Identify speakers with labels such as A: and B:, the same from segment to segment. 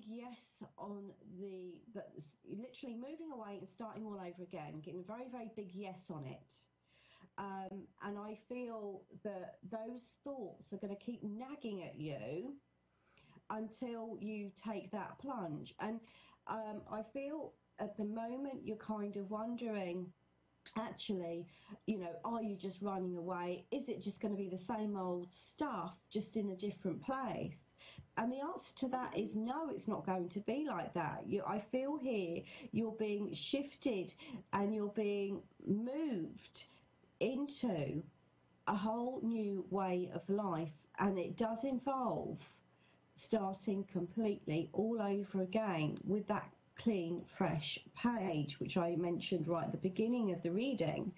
A: yes on literally moving away and starting all over again, getting a very, very big yes on it. And I feel that those thoughts are going to keep nagging at you until you take that plunge. And I feel at the moment you're kind of wondering, actually, are you just running away? Is it just going to be the same old stuff, just in a different place? And the answer to that is no, it's not going to be like that. I feel here you're being shifted and you're being moved into a whole new way of life, and it does involve starting completely all over again with that clean, fresh page, which I mentioned right at the beginning of the reading.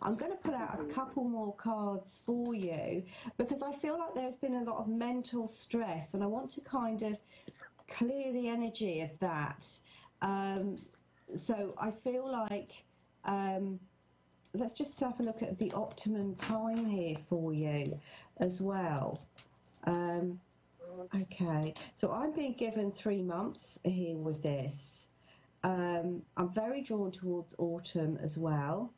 A: I'm going to put out a couple more cards for you because I feel like there's been a lot of mental stress, and I want to kind of clear the energy of that. So I feel like let's just have a look at the optimum time here for you as well. Okay, so I'm being given 3 months here with this. I'm very drawn towards autumn as well.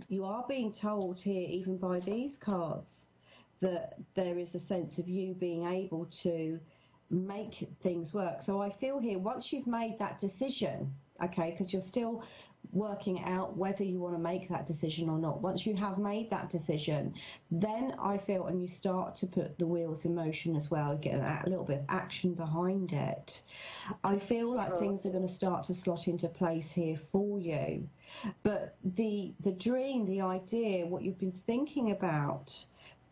A: You are being told here, even by these cards, that there is a sense of you being able to make things work. So I feel here, once you've made that decision, okay, because you're still working out whether you want to make that decision or not. Once you have made that decision, then I feel, and you start to put the wheels in motion as well, get a little bit of action behind it, I feel like things are going to start to slot into place here for you. But the dream, the idea, what you've been thinking about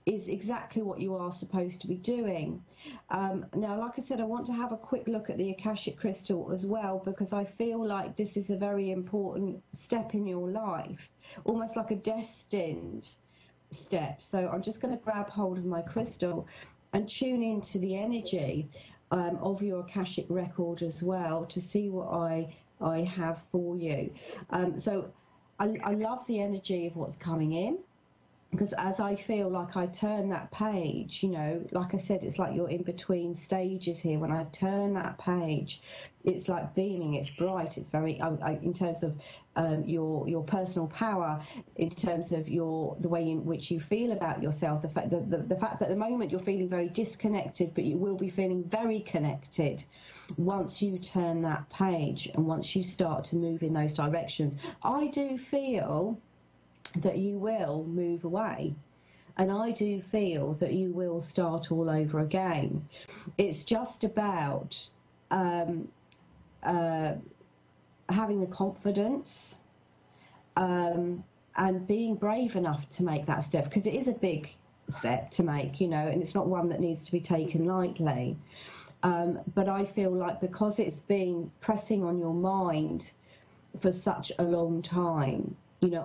A: is exactly what you are supposed to be doing. Now, like I said, I want to have a quick look at the Akashic Crystal as well, because I feel like this is a very important step in your life, almost like a destined step. So I'm just going to grab hold of my crystal and tune into the energy of your Akashic record as well to see what I have for you. So I love the energy of what's coming in, because as I feel like I turn that page, like I said, it's like you're in between stages here. When I turn that page, it's like beaming, it's bright, it's very, in terms of your personal power, in terms of the way in which you feel about yourself, the fact that at the moment you're feeling very disconnected, but you will be feeling very connected once you turn that page and once you start to move in those directions. I do feel that you will move away, and I do feel that you will start all over again. It's just about having the confidence and being brave enough to make that step, because it is a big step to make, and it's not one that needs to be taken lightly. But I feel like because it's been pressing on your mind for such a long time,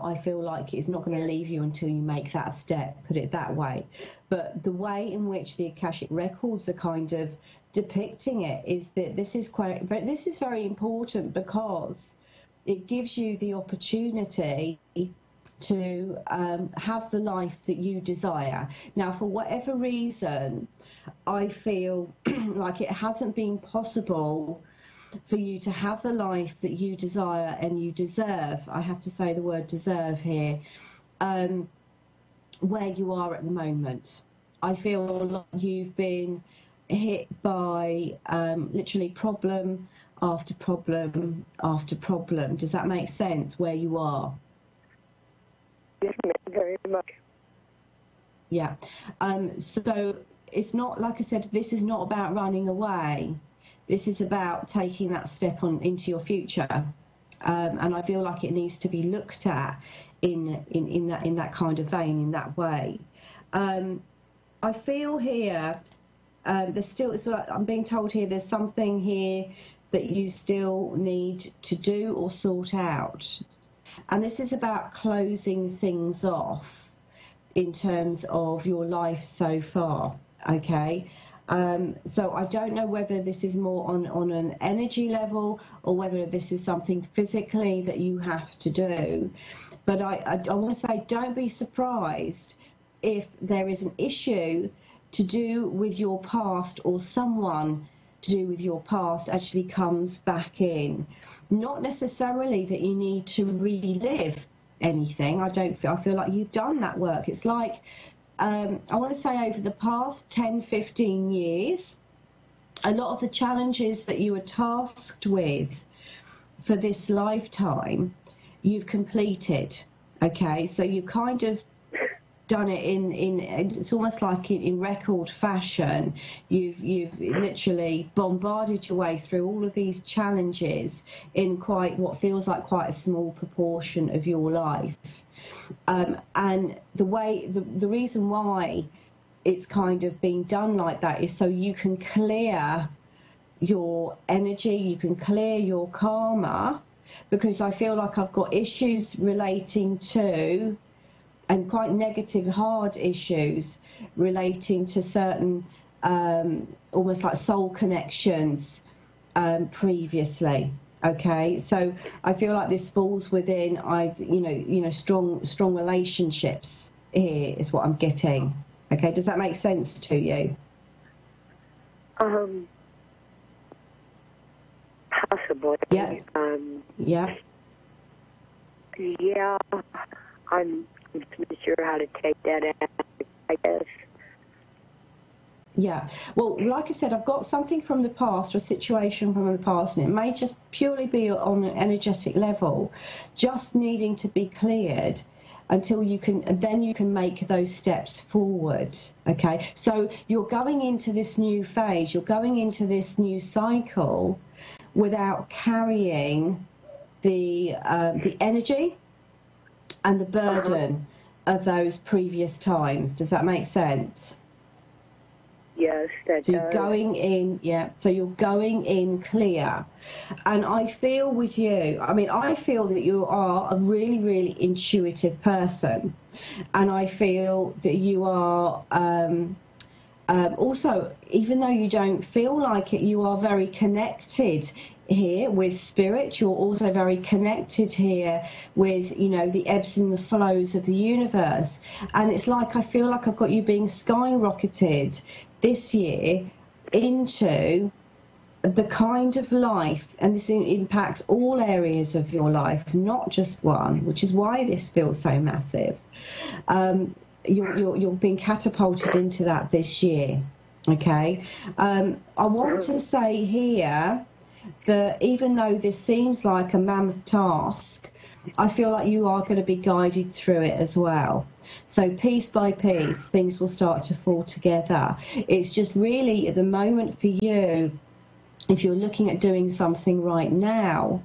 A: I feel like it's not going to leave you until you make that step, put it that way. But the way in which the Akashic records are kind of depicting it is that this is very important, because it gives you the opportunity to have the life that you desire. Now, for whatever reason, I feel like it hasn't been possible for you to have the life that you desire and you deserve. I have to say the word deserve here, where you are at the moment. I feel like you've been hit by literally problem after problem after problem. Does that make sense, where you are?
B: Yes, very much.
A: Yeah. So it's not, like I said, this is not about running away. This is about taking that step on into your future, and I feel like it needs to be looked at in that kind of vein, in that way. I feel here there's still, it's like I'm being told here, there's something here that you still need to do or sort out, and this is about closing things off in terms of your life so far. Okay. So I don't know whether this is more on an energy level or whether this is something physically that you have to do. But I want to say, don't be surprised if there is an issue to do with your past or someone to do with your past actually comes back in. Not necessarily that you need to relive anything. I feel like you've done that work. It's like, I want to say over the past 10, 15 years, a lot of the challenges that you were tasked with for this lifetime, you've completed. Okay, so you've kind of done it in it's almost like in record fashion. You've literally bombarded your way through all of these challenges in quite what feels like quite a small proportion of your life. And the reason why it's kind of being done like that is so you can clear your energy, you can clear your karma, because I feel like I've got issues relating to, and quite negative, hard issues relating to certain almost like soul connections previously. Okay, so I feel like this falls within strong relationships here is what I'm getting. Okay, does that make sense to you?
B: Possibly.
A: Yeah.
B: Yeah. I'm not sure how to take that out, I guess.
A: Yeah. Well, like I said, I've got something from the past, or a situation from the past, and it may just purely be on an energetic level, just needing to be cleared until you can, and then you can make those steps forward. Okay. So you're going into this new phase, you're going into this new cycle without carrying the energy and the burden of those previous times. Does that make sense?
B: Yes, that
A: so you're going in, so you're going in clear. And I feel with you, I feel that you are a really, really intuitive person. And I feel that you are also, even though you don't feel like it, you are very connected here with spirit. You're also very connected here with, the ebbs and the flows of the universe. And it's like, I feel like I've got you being skyrocketed this year into the kind of life, and this impacts all areas of your life, not just one, which is why this feels so massive. You're being catapulted into that this year. Okay, I want to say here that even though this seems like a mammoth task, I feel like you are going to be guided through it as well. So piece by piece, things will start to fall together. It's just really at the moment for you, if you're looking at doing something right now,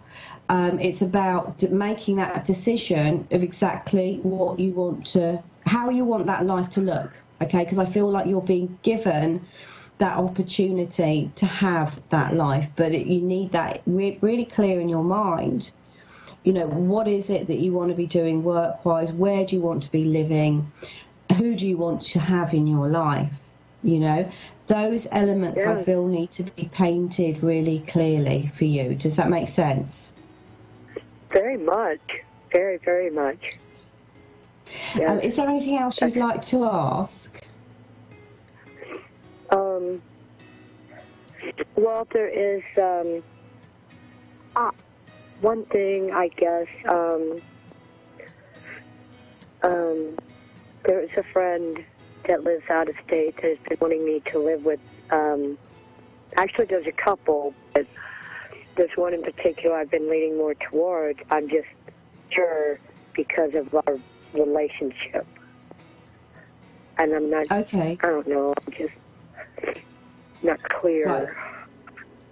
A: it's about making that decision of exactly what you want to, how you want that life to look. Okay, because I feel like you're being given that opportunity to have that life, but you need that really clear in your mind. What is it that you want to be doing work-wise? Where do you want to be living? Who do you want to have in your life? Those elements I feel need to be painted really clearly for you. Does that make sense?
B: Very much. Very, very much. Yes.
A: Is there anything else you'd like to ask?
B: Well, there is one thing, I guess. There is a friend that lives out of state that has been wanting me to live with. Actually, there's a couple, but there's one in particular I've been leaning more toward. I'm just sure because of our relationship. And I'm not,
A: okay.
B: I don't know, I'm just not clear.
A: Right.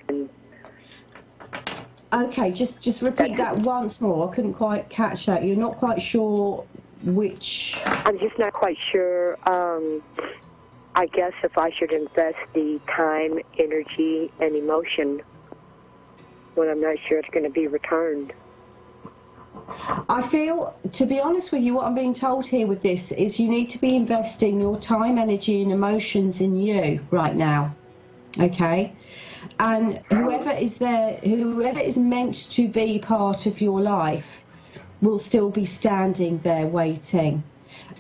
B: And
A: okay, just repeat that once more. I couldn't quite catch that. You're not quite sure which...
B: I'm just not quite sure, I guess, if I should invest the time, energy, and emotion when I'm not sure it's going to be returned.
A: I feel, to be honest with you, what I'm being told here with this is you need to be investing your time, energy, and emotions in you right now. Okay? And whoever is there, whoever is meant to be part of your life will still be standing there waiting.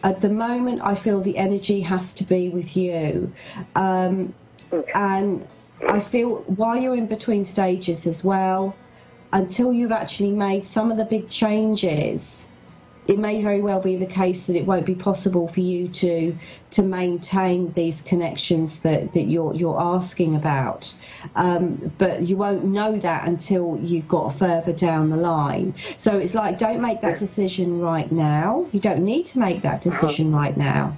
A: At the moment, I feel the energy has to be with you. And I feel while you're in between stages as well, until you've actually made some of the big changes, it may very well be the case that it won't be possible for you to maintain these connections that you're asking about. But you won't know that until you've got further down the line. So it's like, don't make that decision right now. You don't need to make that decision right now.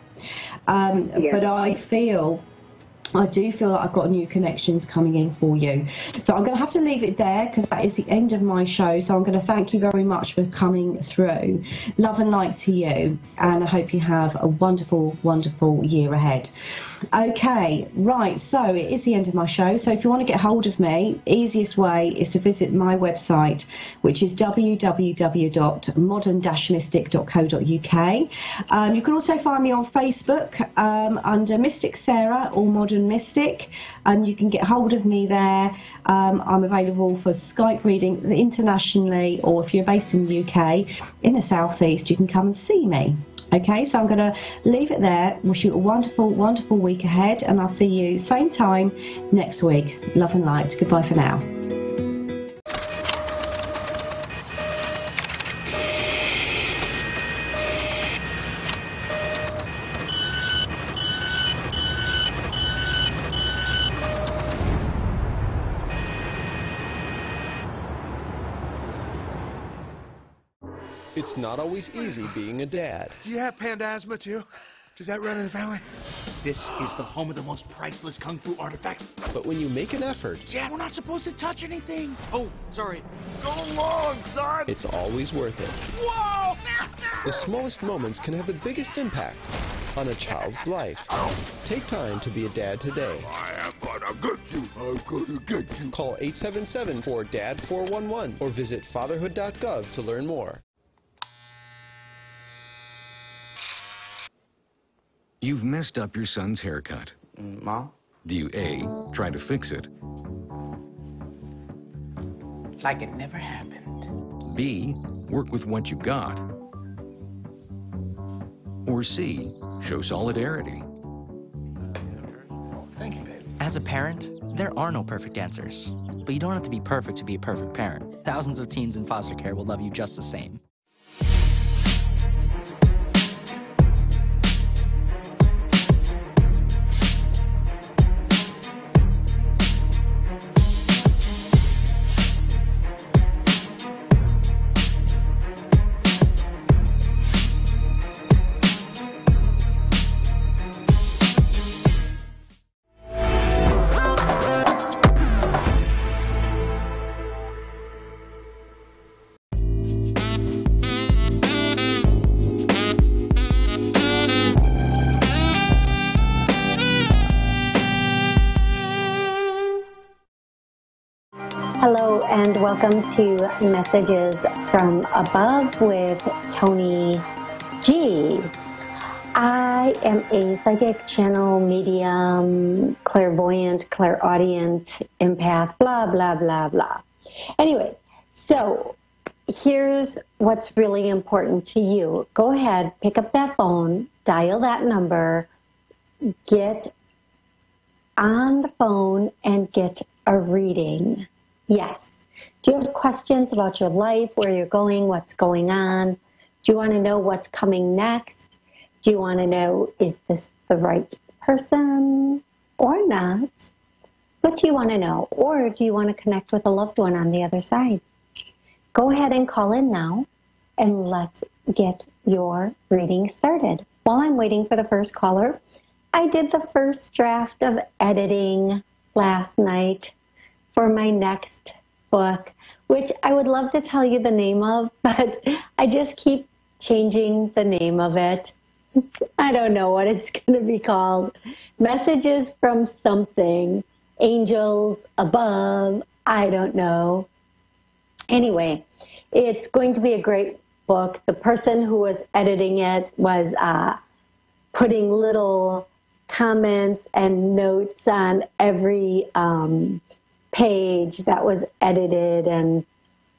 A: But I do feel like I've got new connections coming in for you. So I'm going to have to leave it there because that is the end of my show. So I'm going to thank you very much for coming through. Love and light to you, and I hope you have a wonderful, wonderful year ahead. Okay, right, so it is the end of my show. So if you want to get hold of me, easiest way is to visit my website, which is www.modern-mystic.co.uk. You can also find me on Facebook under Mystic Sarah or Modern Mystic. You can get hold of me there. I'm available for Skype reading internationally, or if you're based in the UK, in the southeast, you can come and see me. Okay, so I'm going to leave it there. Wish you a wonderful, wonderful week ahead, and I'll see you same time next week. Love and light. Goodbye for now.
C: It's not always easy being a dad.
D: Do you have panda asthma too? Does that run in the family? This is the home of the most priceless kung fu artifacts.
C: But when you make an effort,
D: Dad, we're not supposed to touch anything. Oh, sorry. Go along, son.
C: it's always worth it.
D: Whoa!
C: The smallest moments can have the biggest impact on a child's life. Take time to be a dad today.
D: I am gonna get you. I'm gonna get you.
C: Call 877-4DAD-411 or visit fatherhood.gov to learn more.
E: You've messed up your son's haircut.
F: Mom?
E: Do you A, try to fix it,
F: Like it never happened.
E: B, work with what you got, or C, show solidarity?
D: Thank you, baby.
F: As a parent, there are no perfect answers. But you don't have to be perfect to be a perfect parent. Thousands of teens in foster care will love you just the same.
G: Hello and welcome to Messages from Above with Tony G. I am a psychic, channel, medium, clairvoyant, clairaudient, empath, blah, blah, blah, blah. Anyway, so here's what's really important to you. Go ahead, pick up that phone, dial that number, get on the phone and get a reading. Yes. Do you have questions about your life, where you're going, what's going on? Do you want to know what's coming next? Do you want to know, is this the right person or not? What do you want to know? Or do you want to connect with a loved one on the other side? Go ahead and call in now, and let's get your reading started. While I'm waiting for the first caller, I did the first draft of editing last night for my next book, which I would love to tell you the name of, but I just keep changing the name of it. I don't know what it's going to be called. Messages from something. Angels above. I don't know. Anyway, it's going to be a great book. The person who was editing it was putting little comments and notes on every page that was edited, and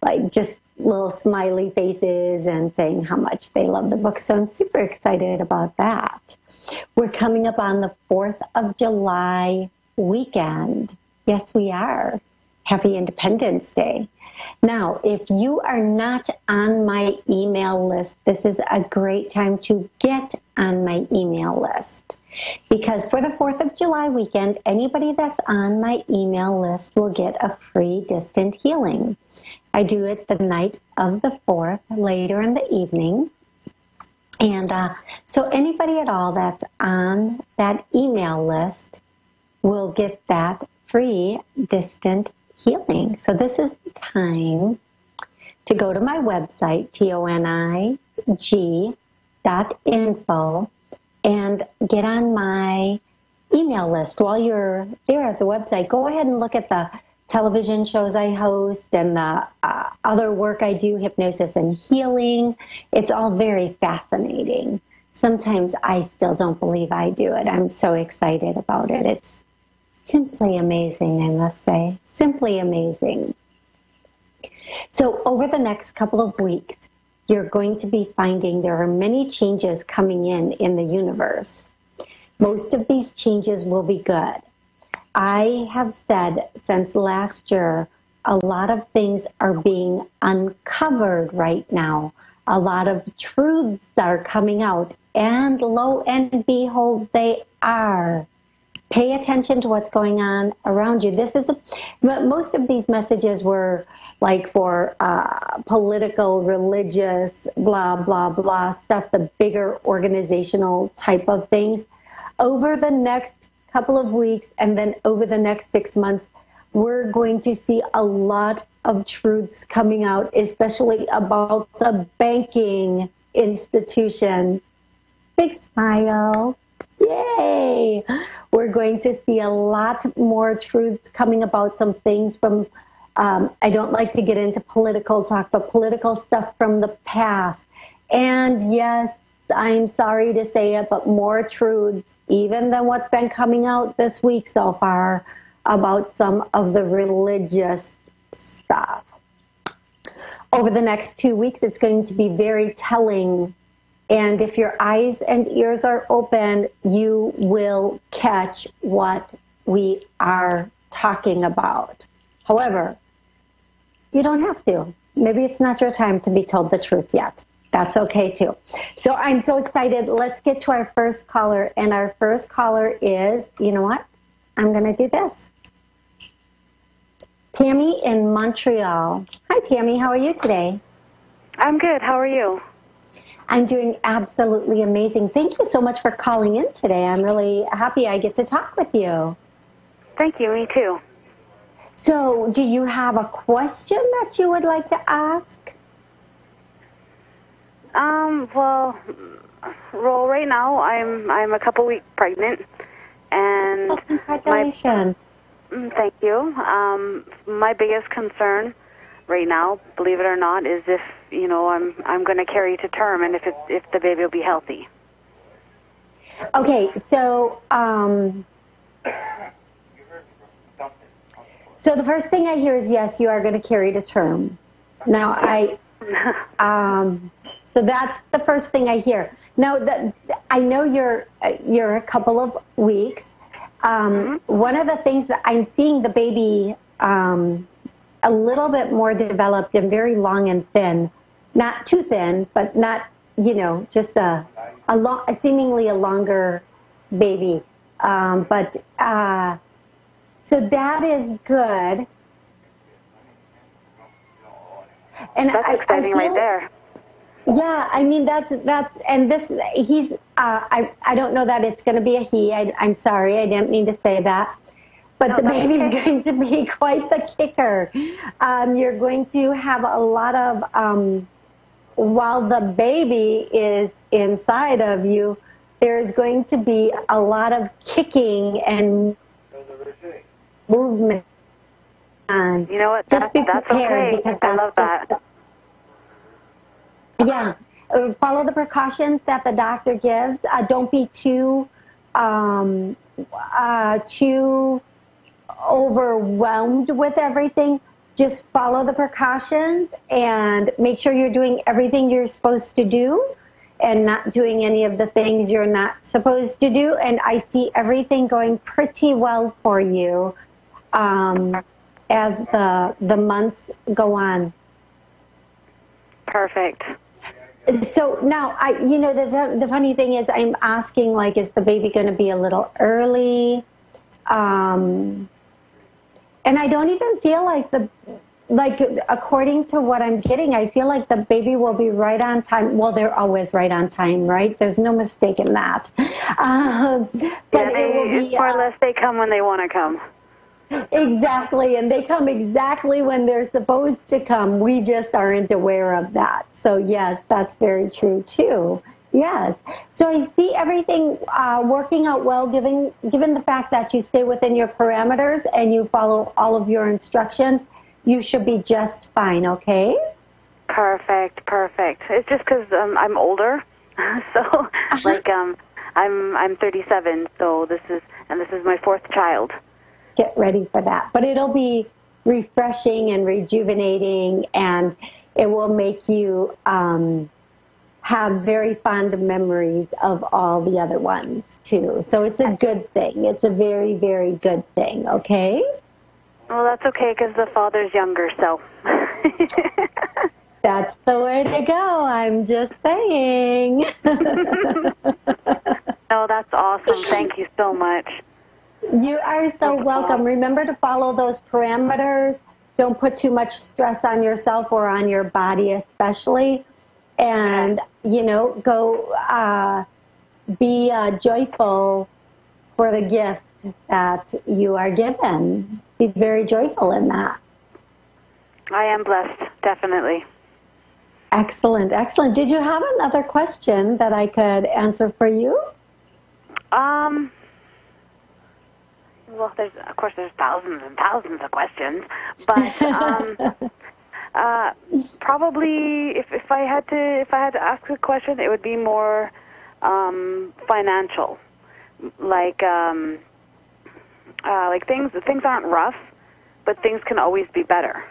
G: like just little smiley faces and saying how much they love the book. So I'm super excited about that. We're coming up on the 4th of July weekend. Yes, we are. Happy Independence Day. Now, if you are not on my email list, this is a great time to get on my email list. Because for the 4th of July weekend, anybody that's on my email list will get a free distant healing. I do it the night of the 4th, later in the evening. And so anybody at all that's on that email list will get that free distant healing. So this is the time to go to my website, tonig.info, and get on my email list. While you're there at the website, go ahead and look at the television shows I host and the other work I do, hypnosis and healing. It's all very fascinating. Sometimes I still don't believe I do it. I'm so excited about it. It's simply amazing, I must say. Simply amazing. So over the next couple of weeks, you're going to be finding there are many changes coming in the universe. Most of these changes will be good. I have said since last year, a lot of things are being uncovered right now. A lot of truths are coming out, and lo and behold, they are. Pay attention to what's going on around you. Most of these messages were like for political, religious, blah, blah, blah stuff, the bigger organizational type of things. Over the next couple of weeks and then over the next 6 months, we're going to see a lot of truths coming out, especially about the banking institution. Big smile. Yay! We're going to see a lot more truths coming about some things from, I don't like to get into political talk, but political stuff from the past. And yes, I'm sorry to say it, but more truths, even than what's been coming out this week so far, about some of the religious stuff. Over the next 2 weeks, it's going to be very telling. And if your eyes and ears are open, you will catch what we are talking about. However, you don't have to. Maybe it's not your time to be told the truth yet. That's okay too. So I'm so excited. Let's get to our first caller. And our first caller is, you know what? I'm going to do this. Tammy in Montreal. Hi, Tammy. How are you today?
B: I'm good. How are you?
G: I'm doing absolutely amazing. Thank you so much for calling in today. I'm really happy I get to talk with you.
B: Thank you. Me too.
G: So, do you have a question that you would like to ask?
B: Well, right now I'm a couple weeks pregnant, and
G: oh, congratulations.
B: Thank you. My biggest concern right now, believe it or not, is if I'm going to carry to term, and if the baby will be healthy.
G: Okay, so so the first thing I hear is yes, you are going to carry to term. Now so that's the first thing I hear. Now I know you're a couple of weeks. One of the things that I'm seeing the baby a little bit more developed and very long and thin. Not too thin, but not, just a seemingly a longer baby. So that is good. And
B: that's exciting right there.
G: Yeah, I mean and this I don't know that it's going to be a he. I'm sorry, I didn't mean to say that. But the baby is going to be quite the kicker. You're going to have a lot of, while the baby is inside of you, there's going to be a lot of kicking and movement. And
B: you know what?
G: Just be
B: that's
G: prepared
B: okay.
G: Because
B: I love that.
G: Yeah. Follow the precautions that the doctor gives. Don't be too overwhelmed with everything. Just follow the precautions and make sure you're doing everything you're supposed to do and not doing any of the things you're not supposed to do. And I see everything going pretty well for you. as the months go on.
B: Perfect.
G: So now, the funny thing is, I'm asking, like, is the baby going to be a little early? And I don't even feel like according to what I'm getting, I feel like the baby will be right on time. Well, they're always right on time, right? There's no mistake in that. But it will be
B: more or less they come when they want to come.
G: Exactly, and they come exactly when they're supposed to come. We just aren't aware of that. So yes, that's very true too. Yes. So I see everything working out well, given the fact that you stay within your parameters and you follow all of your instructions. You should be just fine. Okay.
B: Perfect. It's just because I'm older, so like I'm 37. So this is my fourth child.
G: Get ready for that. But it'll be refreshing and rejuvenating, and it will make you have very fond memories of all the other ones, too. So it's a good thing. It's a very, very good thing, okay?
B: Well, that's okay, because the father's younger, so.
G: That's the way to go. I'm just saying.
B: No, that's awesome. Thank you so much.
G: You are so welcome. Remember to follow those parameters. Don't put too much stress on yourself or on your body especially. And, go be joyful for the gift that you are given. Be very joyful in that.
B: I am blessed, definitely.
G: Excellent. Did you have another question that I could answer for you?
B: Well, of course, there's thousands and thousands of questions, but probably if I had to ask a question, it would be more financial, like things aren't rough, but things can always be better.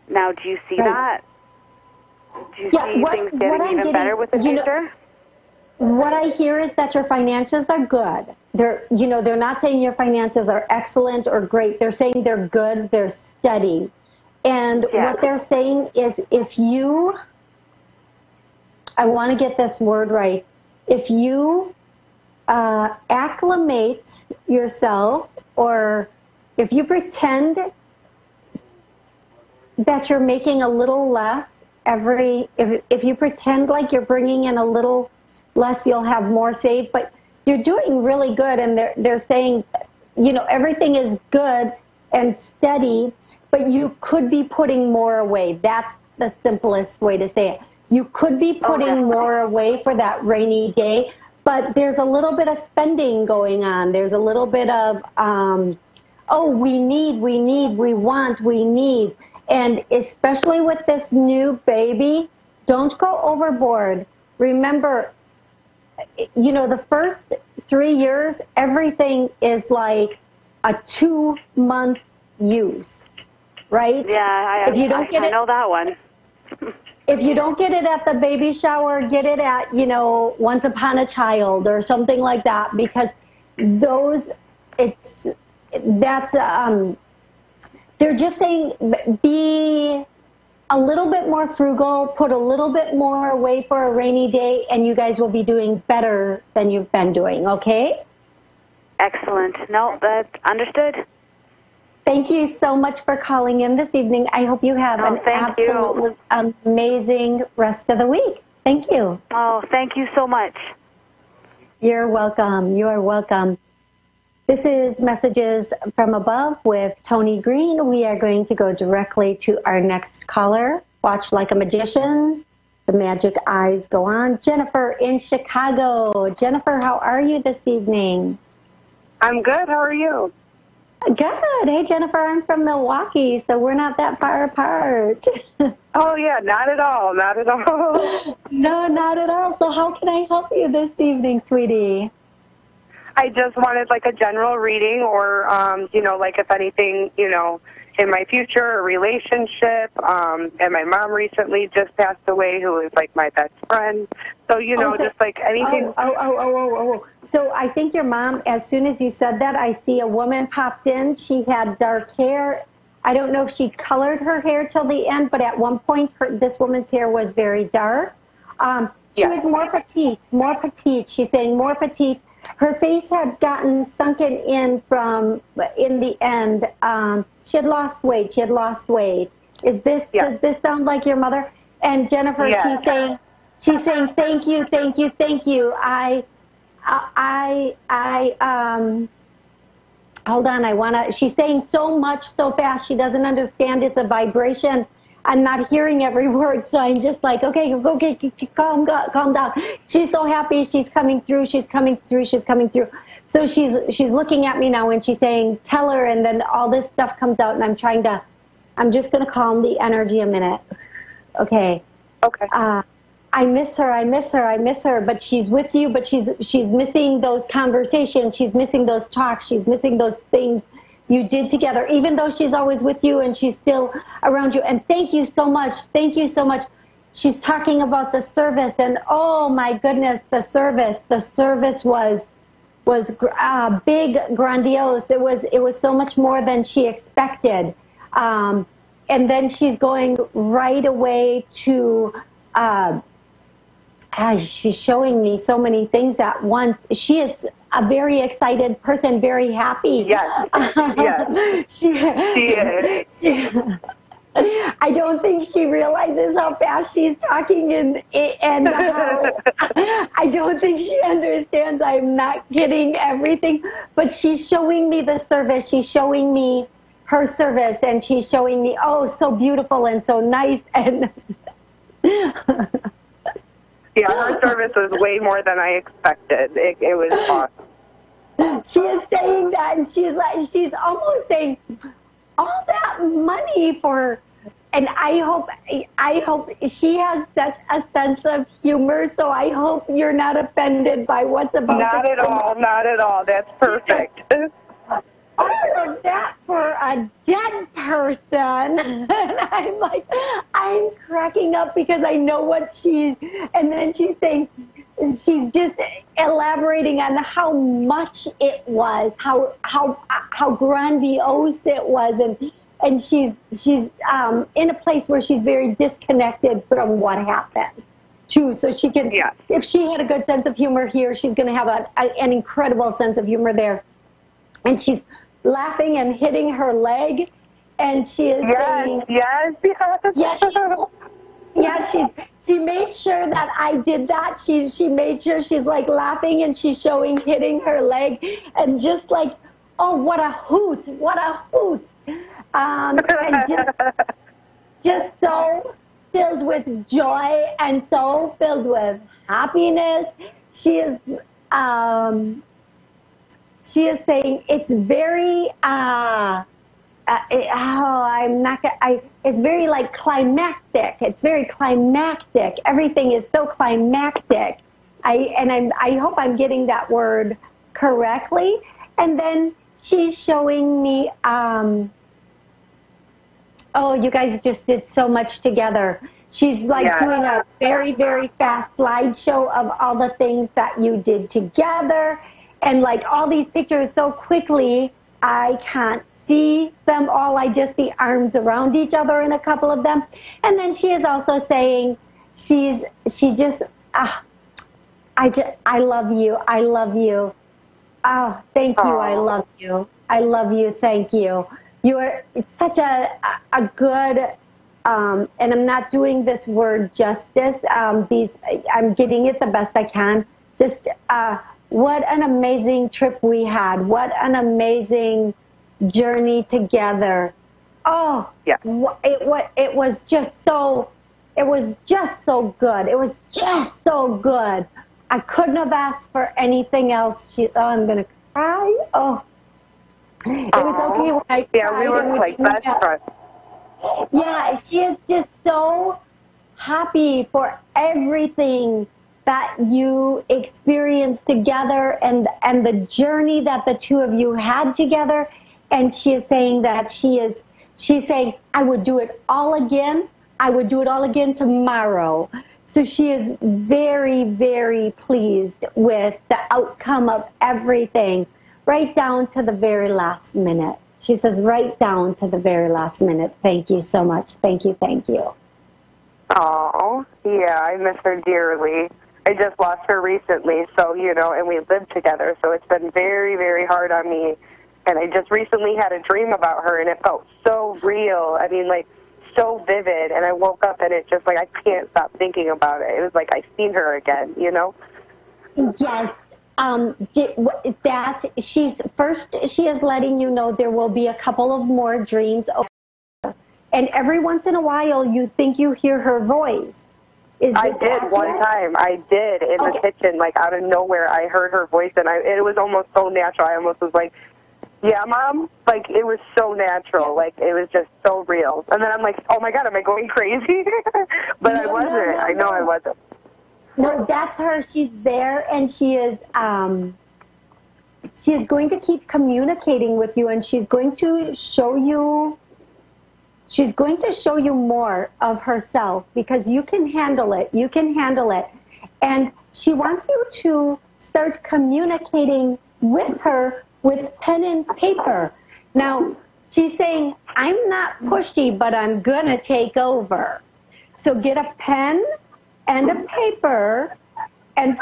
B: Now, do you see that? Do you see things getting even better with the future?
G: What I hear is that your finances are good. They're not saying your finances are excellent or great. They're saying they're good, they're steady. And what they're saying is I want to get this word right, if you acclimate yourself, or if you pretend that you're making a little less if you pretend like you're bringing in a little less, you'll have more saved, but you're doing really good, and they're saying, everything is good and steady, but you could be putting more away. That's the simplest way to say it. You could be putting more away for that rainy day, but there's a little bit of spending going on. There's a little bit of, we need, we want, we need. And especially with this new baby, don't go overboard. Remember, the first 3 years, everything is like a 2-month use, right?
B: Yeah, I know that one.
G: If you don't get it at the baby shower, get it at, Once Upon a Child or something like that, because they're just saying be a little bit more frugal, put a little bit more away for a rainy day, and you guys will be doing better than you've been doing, okay?
B: Excellent. No, that's understood.
G: Thank you so much for calling in this evening. I hope you have an absolutely amazing rest of the week. Thank you.
B: Oh, thank you so much.
G: You're welcome. You are welcome. This is Messages from Above with Tony Green. We are going to go directly to our next caller. Watch like a magician. The magic eyes go on. Jennifer in Chicago. Jennifer, how are you this evening?
H: I'm good. How are you?
G: Good. Hey, Jennifer, I'm from Milwaukee, so we're not that far apart.
H: Oh, yeah, not at all. Not at all.
G: No, not at all. So how can I help you this evening, sweetie?
H: I just wanted like a general reading, or, like if anything, in my future relationship. And my mom recently just passed away, who was like my best friend. So, you know, just like anything.
G: So I think your mom, as soon as you said that, I see a woman popped in. She had dark hair. I don't know if she colored her hair till the end, but at one point this woman's hair was very dark. She was more petite. She's saying more petite. Her face had gotten sunken in in the end. She had lost weight. Does this sound like your mother? And Jennifer, she's saying, thank you. Hold on, she's saying so much so fast she doesn't understand. It's a vibration. I'm not hearing every word, so I'm just like, okay, calm down. She's so happy. She's coming through. So she's looking at me now and she's saying, tell her, and then all this stuff comes out, and I'm just going to calm the energy a minute. Okay.
H: Okay.
G: I miss her, but she's with you, but she's missing those conversations. She's missing those talks. She's missing those things you did together, even though she's always with you and she's still around you. And thank you so much. She's talking about the service, and oh my goodness, the service was big, grandiose. It was so much more than she expected. And then she's going right away to, she's showing me so many things at once. She is a very excited person, very happy.
H: Yes.
G: She is. I don't think she realizes how fast she's talking and how I don't think she understands I'm not getting everything, but she's showing me the service. She's showing me her service, and she's showing me, oh, so beautiful and so nice. And
H: yeah, her service was way more than I expected. It was awesome.
G: She is saying that, and she's almost saying, all that money for, and I hope she has such a sense of humor, so I hope you're not offended by what's about to come.
H: Not at all. That's perfect.
G: All of that for a dead person. And I'm like, I'm cracking up because I know what and then she's saying, she's just elaborating on how much it was, how grandiose it was, and she's in a place where she's very disconnected from what happened too. So she can, if she had a good sense of humor here, she's going to have an incredible sense of humor there. And she's laughing and hitting her leg, and she is saying, she made sure that I did that. She made sure she's like laughing, and she's hitting her leg, and just like, oh, what a hoot, and just so filled with joy and so filled with happiness. She is saying it's very it's very like climactic. It's very climactic. Everything is so climactic. I hope I'm getting that word correctly. And then she's showing me, oh, you guys just did so much together. She's like doing a very, very fast slideshow of all the things that you did together. And like all these pictures so quickly, I can't see them all. I just see arms around each other in a couple of them. And then she is also saying, I love you. I love you. Oh, thank you. I love you. I love you. Thank you. You are such a good, and I'm not doing this word justice. I'm getting it the best I can. Just, what an amazing trip we had. What an amazing journey together. Oh, it was just so good. It was just so good. I couldn't have asked for anything else. I'm going to cry. Oh, it was okay when I cried.
H: Yeah, we were like best friends.
G: Yeah, she is just so happy for everything that you experienced together and the journey that the two of you had together. And she is saying that she's saying, I would do it all again. I would do it all again tomorrow. So she is very, very pleased with the outcome of everything, right down to the very last minute. She says, right down to the very last minute. Thank you so much. Thank you, thank you.
H: Oh, yeah, I miss her dearly. I just lost her recently, so, you know, and we lived together, so it's been very, very hard on me. And I just recently had a dream about her, and it felt so real. I mean, like, so vivid, and I woke up, and it just, like, I can't stop thinking about it. It was like I seen her again, you know?
G: Yes. She is letting you know there will be a couple of more dreams. And every once in a while, you think you hear her voice.
H: I did one time. I did in the kitchen, like out of nowhere. I heard her voice, and it was almost so natural. I almost was like, yeah, Mom? Like, it was so natural. Like, it was just so real. And then I'm like, oh, my God, am I going crazy? But I wasn't. I know I wasn't.
G: No, that's her. She's there, and she is going to keep communicating with you, and she's going to show you more of herself, because you can handle it. You can handle it. And she wants you to start communicating with her with pen and paper. Now, she's saying, I'm not pushy, but I'm going to take over. So get a pen and a paper and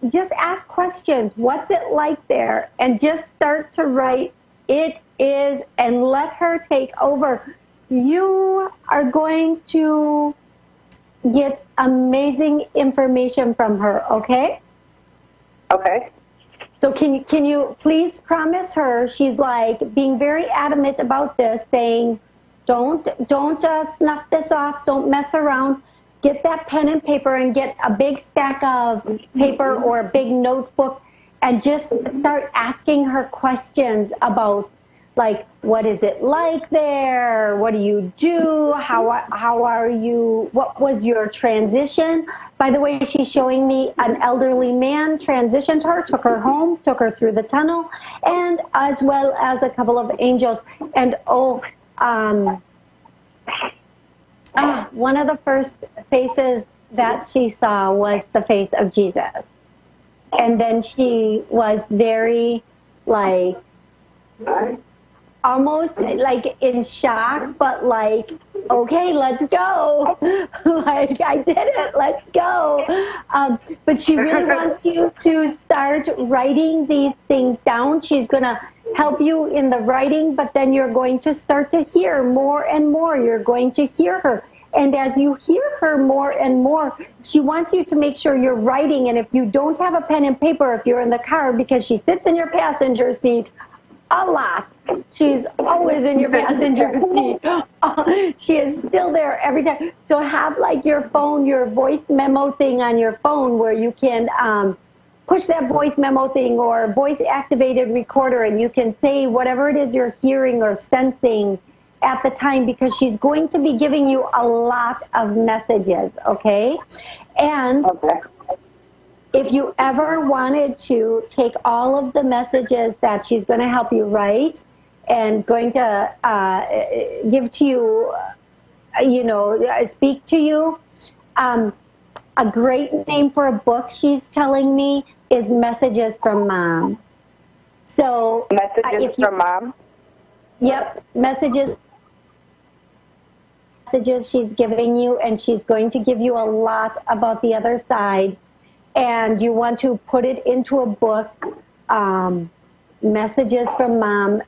G: just ask questions. What's it like there? And just start to write, it is, and let her take over. You are going to get amazing information from her, okay?
H: Okay.
G: So can you please promise her? She's like being very adamant about this, saying, don't snuff this off, don't mess around. Get that pen and paper and get a big stack of paper or a big notebook and just start asking her questions about, like, what is it like there? What do you do? How are you? What was your transition? By the way, she's showing me an elderly man transitioned her, took her home, took her through the tunnel, and as well as a couple of angels. And one of the first faces that she saw was the face of Jesus. And then she was very, like, almost like in shock, but like, okay, let's go. Like, I did it, let's go. But she really wants you to start writing these things down. She's going to help you in the writing, but then you're going to start to hear more and more. You're going to hear her. And as you hear her more and more, she wants you to make sure you're writing. And if you don't have a pen and paper, if you're in the car, because she sits in your passenger seat a lot. She's always in your passenger seat. She is still there every time. So have like your phone, your voice memo thing on your phone where you can push that voice memo thing or voice activated recorder, and you can say whatever it is you're hearing or sensing at the time, because she's going to be giving you a lot of messages, okay? And if you ever wanted to take all of the messages that she's going to help you write and going to give to you, speak to you, a great name for a book, she's telling me, is Messages from Mom. So
H: Messages from Mom?
G: Yep, messages she's giving you, and she's going to give you a lot about the other side. And you want to put it into a book, Messages from Mom.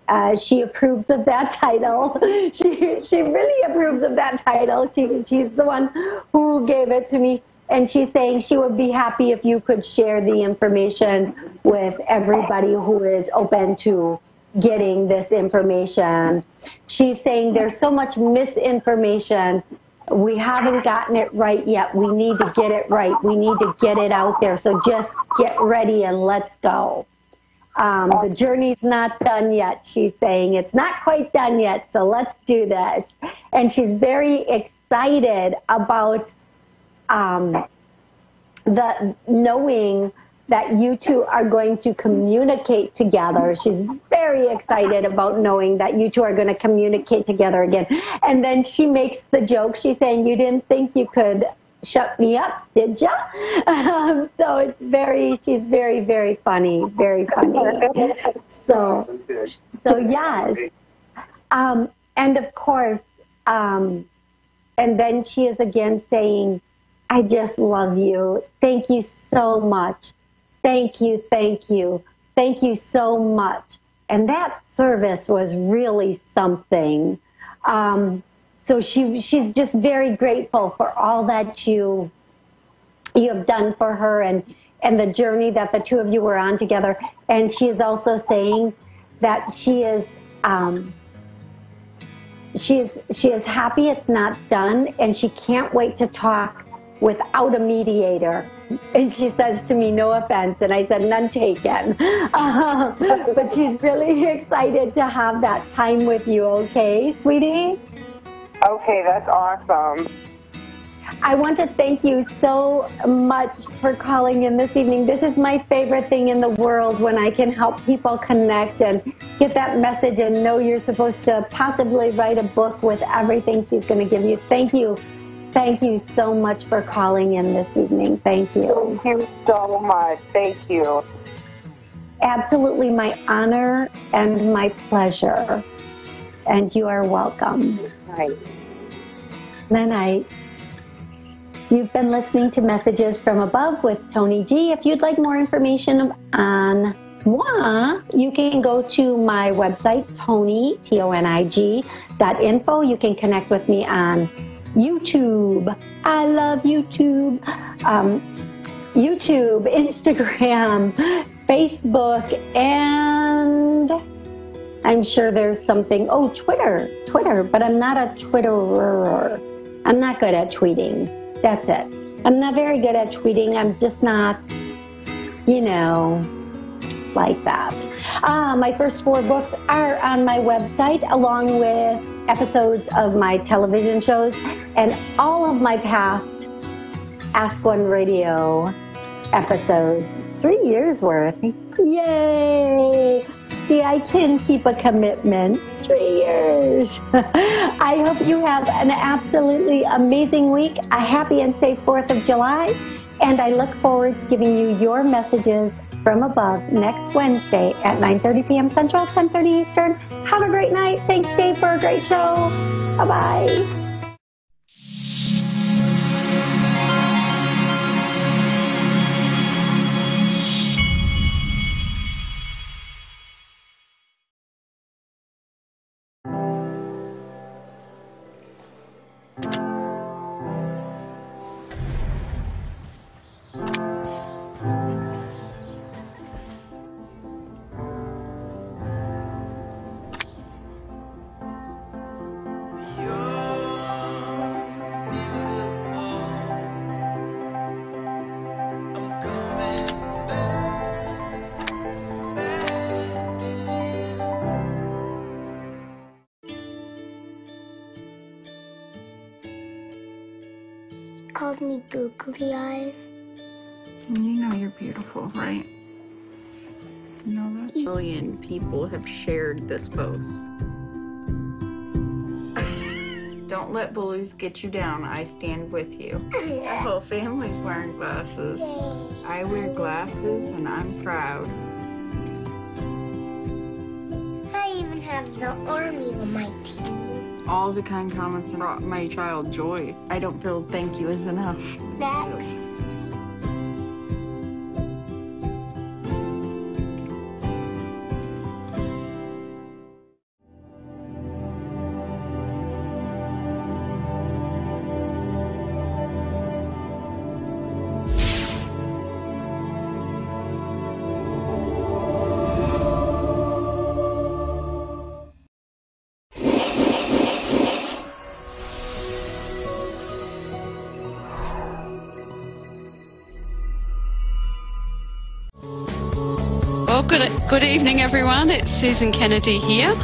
G: She approves of that title. She really approves of that title. She's the one who gave it to me. And she's saying she would be happy if you could share the information with everybody who is open to getting this information. She's saying there's so much misinformation. We haven't gotten it right yet. We need to get it right. We need to get it out there. So just get ready and let's go. The journey's not done yet, she's saying. It's not quite done yet, so let's do this. And she's very excited about the knowing that you two are going to communicate together. She's very excited about knowing that you two are going to communicate together again. And then she makes the joke. She's saying, you didn't think you could shut me up, did ya? So she's very, very funny, very funny. So yes. And of course, and then she is again saying, I just love you. Thank you so much. Thank you, thank you. Thank you so much. And that service was really something. So she's just very grateful for all that you have done for her and the journey that the two of you were on together. And she is also saying that she is happy it's not done, and she can't wait to talk without a mediator. And she says to me, no offense, and I said, none taken. But she's really excited to have that time with you, okay, sweetie?
H: Okay, that's awesome.
G: I want to thank you so much for calling in this evening. This is my favorite thing in the world, when I can help people connect and get that message and know you're supposed to possibly write a book with everything she's going to give you. Thank you. Thank you so much for calling in this evening. Thank you.
H: Thank you so much. Thank you.
G: Absolutely my honor and my pleasure. And you are welcome.
H: Night.
G: Good night. You've been listening to Messages from Above with Tony G. If you'd like more information on moi, you can go to my website, tonig.info. You can connect with me on YouTube. I love YouTube. YouTube, Instagram, Facebook, and I'm sure there's something. Oh, Twitter, but I'm not a Twitterer. I'm not good at tweeting. That's it. I'm not very good at tweeting. I'm just not, like that. My first 4 books are on my website, along with episodes of my television shows and all of my past Ask One Radio episodes. 3 years worth. Yay! See, I can keep a commitment. 3 years. I hope you have an absolutely amazing week, a happy and safe 4th of July, and I look forward to giving you your messages from above next Wednesday at 9:30 p.m. Central, 10:30 Eastern. Have a great night. Thanks, Dave, for a great show. Bye-bye.
I: Calls me googly eyes.
J: You know you're beautiful, right? You know that? A million people have shared this post. Don't let bullies get you down. I stand with you. The whole family's wearing glasses. I wear glasses and I'm proud.
I: I even have the army on my team.
J: All the kind comments brought my child joy. I don't feel thank you is enough.
I: That
K: Good evening, everyone. It's Susan Kennedy here,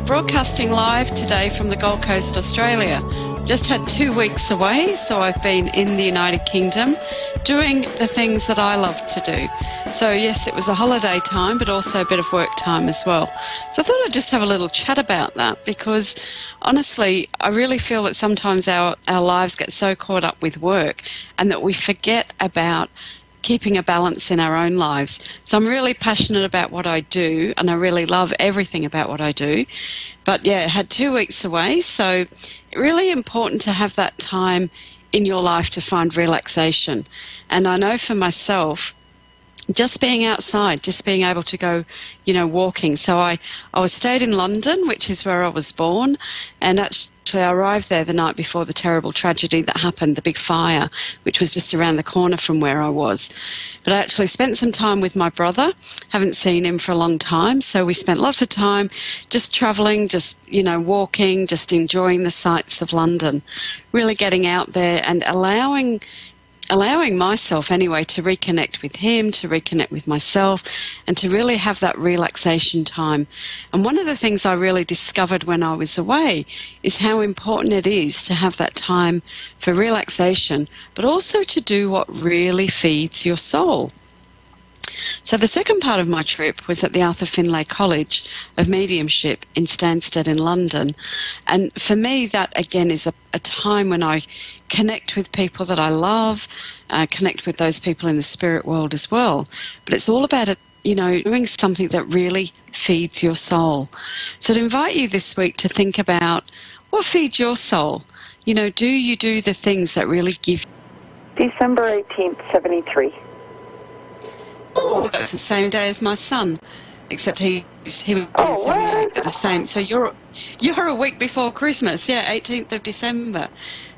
K: broadcasting live today from the Gold Coast, Australia. just had 2 weeks away, so I've been in the United Kingdom doing the things that I love to do. So yes, it was a holiday time, but also a bit of work time as well. So I thought I'd just have a little chat about that, because honestly, I really feel that sometimes our lives get so caught up with work and that we forget about keeping a balance in our own lives. So I'm really passionate about what I do, and I really love everything about what I do. But yeah, I had 2 weeks away, so really important to have that time in your life to find relaxation. And I know for myself, just being outside, just being able to go, you know, walking. So I stayed in London, which is where I was born, and actually I arrived there the night before the terrible tragedy that happened, the big fire, which was just around the corner from where I was. But I actually spent some time with my brother. Haven't seen him for a long time, so we spent lots of time just travelling, just, you know, walking, just enjoying the sights of London, really getting out there and allowing myself anyway to reconnect with him, to reconnect with myself, and to really have that relaxation time. And one of the things I really discovered when I was away is how important it is to have that time for relaxation, but also to do what really feeds your soul. So the second part of my trip was at the Arthur Findlay College of Mediumship in Stansted in London. And for me, that again is a time when I connect with people that I love, connect with those people in the spirit world as well. But it's all about you know, doing something that really feeds your soul. So I'd invite you this week to think about what feeds your soul. You know, do you do the things that really give?
H: December 18th, 73.
K: Oh, that's the same day as my son, except he was 78 at the same. So you're a week before Christmas, yeah, 18th of December.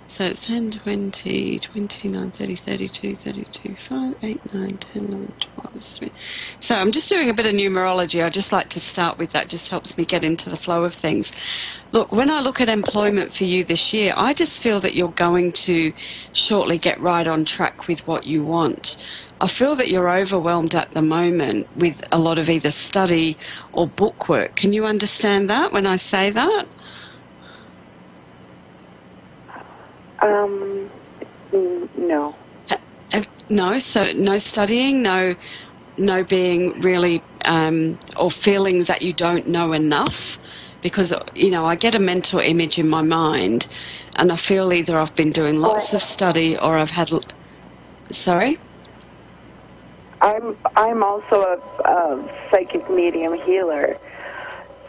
K: So it's 10, 20, 29, 30, 32, 32, 5, 8, 9, 10, 11, 12, 3. So I'm just doing a bit of numerology. I just like to start with that. Just helps me get into the flow of things. Look, when I look at employment for you this year, I just feel that you're going to shortly get right on track with what you want. I feel that you're overwhelmed at the moment with a lot of either study or book work. Can you understand that when I say that?
H: No.
K: No, so no studying, no being really, or feeling that you don't know enough, because, you know, I get a mental image in my mind, and I feel either I've been doing lots of study or I've had, sorry?
H: I'm also a psychic medium healer,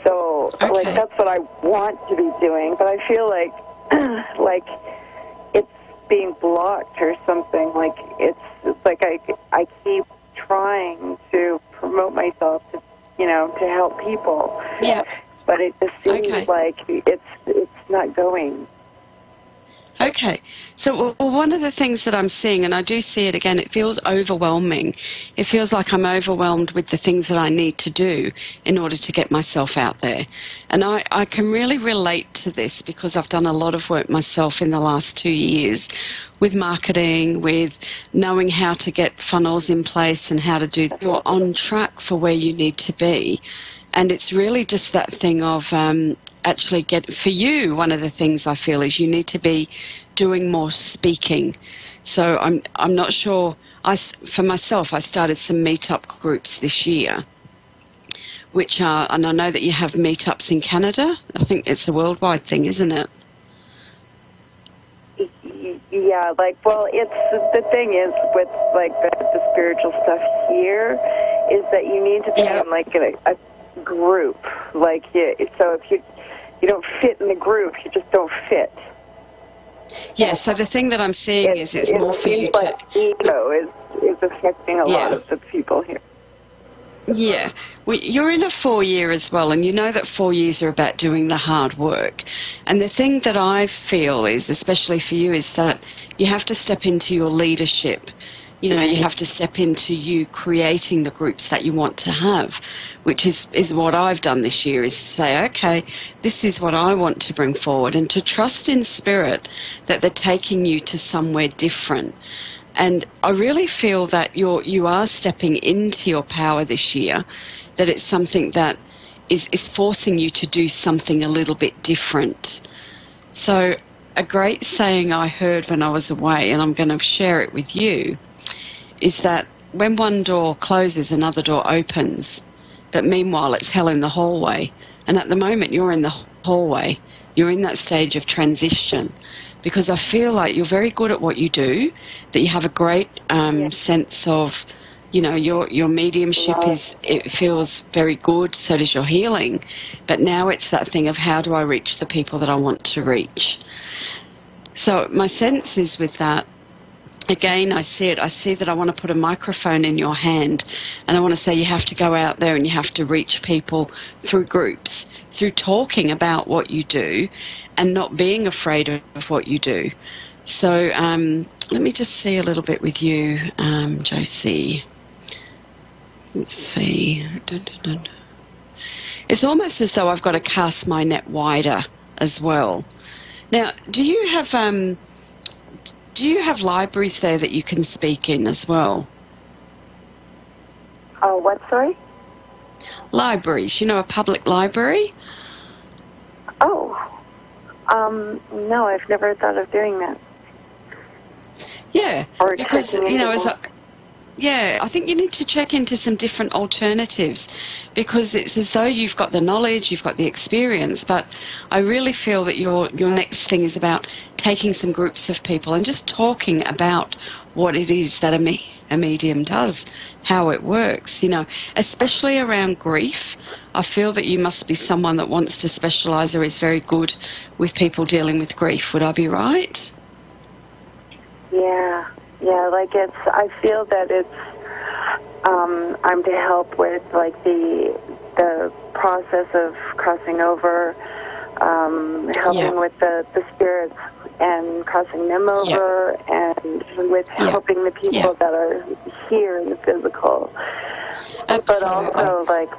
H: so
K: okay.
H: Like that's what I want to be doing, but I feel like like it's being blocked or something. Like it's like I keep trying to promote myself to, you know, to help people.
K: Yeah.
H: But it just seems like it's not going.
K: Okay, so well, one of the things that I'm seeing, and I do see it again, it feels overwhelming. It feels like I'm overwhelmed with the things that I need to do in order to get myself out there. And I can really relate to this because I've done a lot of work myself in the last 2 years with marketing, with knowing how to get funnels in place and how to do that. You're on track for where you need to be. And it's really just that thing of actually for you, one of the things I feel is you need to be doing more speaking. So I'm not sure, for myself, I started some meetup groups this year, which are, and I know that you have meetups in Canada. I think it's a worldwide thing, isn't it?
H: Yeah, like, well, it's, the thing is with, like, the spiritual stuff here is that you need to be in, like, a group. Like, so if you don't fit in the group, you just don't fit.
K: Yeah, so the thing that I'm seeing is it's more for you to...
H: ego is affecting a lot of the people here.
K: Yeah, well, you're in a 4-year as well, and you know that 4 years are about doing the hard work. And the thing that I feel is, especially for you, is that you have to step into your leadership. You know, you have to step into you creating the groups that you want to have, which is what I've done this year, is to say, okay, this is what I want to bring forward, and to trust in spirit that they're taking you to somewhere different. And I really feel that you are stepping into your power this year, that it's something that is forcing you to do something a little bit different. So a great saying I heard when I was away, and I'm going to share it with you, is that when one door closes, another door opens. But meanwhile, it's hell in the hallway. And at the moment, you're in the hallway. You're in that stage of transition. Because I feel like you're very good at what you do, that you have a great sense of, you know, your mediumship it feels very good, so does your healing. But now it's that thing of how do I reach the people that I want to reach. So my sense is with that, again, I see that I want to put a microphone in your hand, and I want to say you have to go out there and you have to reach people through groups, through talking about what you do and not being afraid of what you do. So let me just see a little bit with you, Josie. Let's see. Dun, dun, dun. It's almost as though I've got to cast my net wider as well. Now, do you have libraries there that you can speak in as well?
H: Oh, what, sorry?
K: Libraries, you know, a public library?
H: Oh, no, I've never thought of doing that.
K: Yeah,
H: or
K: because, you know, I think you need to check into some different alternatives, because it's as though you've got the knowledge, you've got the experience, but I really feel that your next thing is about taking some groups of people and just talking about what it is that a medium does, how it works, you know, especially around grief. I feel that you must be someone that wants to specialise or is very good with people dealing with grief. Would I be right?
H: Yeah, like I feel that I'm to help with like the process of crossing over, helping with the spirits and crossing them over, and with helping the people that are here in the physical.
K: Absolutely.
H: But also like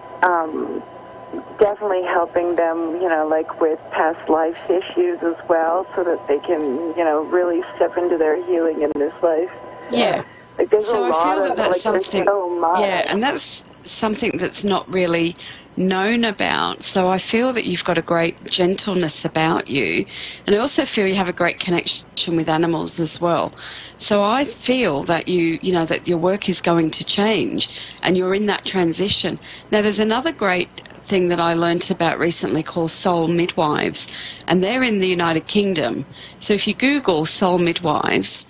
H: definitely helping them, you know, like with past life issues as well, so that they can, you know, really step into their healing in this life.
K: Yeah.
H: Like there's
K: so
H: a lot
K: I feel
H: of
K: that's
H: like
K: something.
H: there's so much.
K: Yeah, and that's something that's not really known about. So I feel that you've got a great gentleness about you, and I also feel you have a great connection with animals as well. So I feel that you know that your work is going to change, and you're in that transition. Now there's another great thing that I learnt about recently called soul midwives, and they're in the United Kingdom. So if you Google soul midwives,